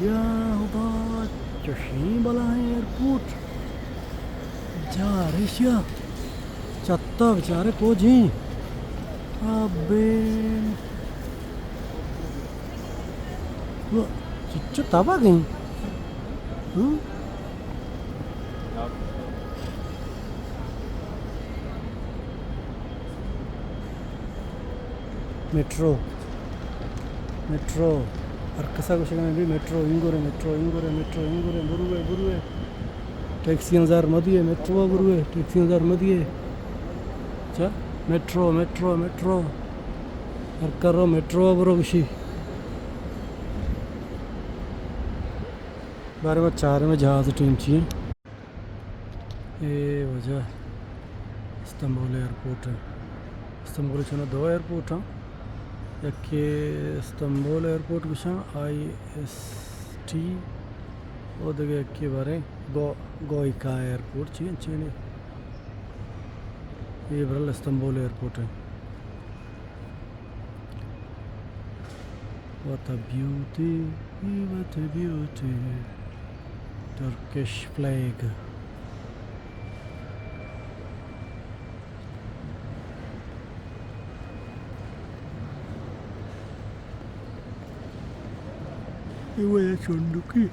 क्या होगा Çeşmebala airport जा रशिया चत्ता बेचारे पहुंचे अबे वो चिच्चो तबा गई metro metro arkasa koşan bir metro ingore buruve taxiyanlar madiye metro buruve taxiyanlar madiye cha metro arkaro metro buru kişi बारे में 4 में जहाज़ टीम चाहिए ये वजह इस्तांबुल एयरपोर्ट है इस्तांबुल चुना 2 एयरपोर्ट हैं याके इस्तांबुल एयरपोर्ट कुछ IST और देखे याके बारे गोइका एयरपोर्ट चाहिए ये बरल इस्तांबुल एयरपोर्ट है what a beauty Turkish flag ये वजह चुंडुकी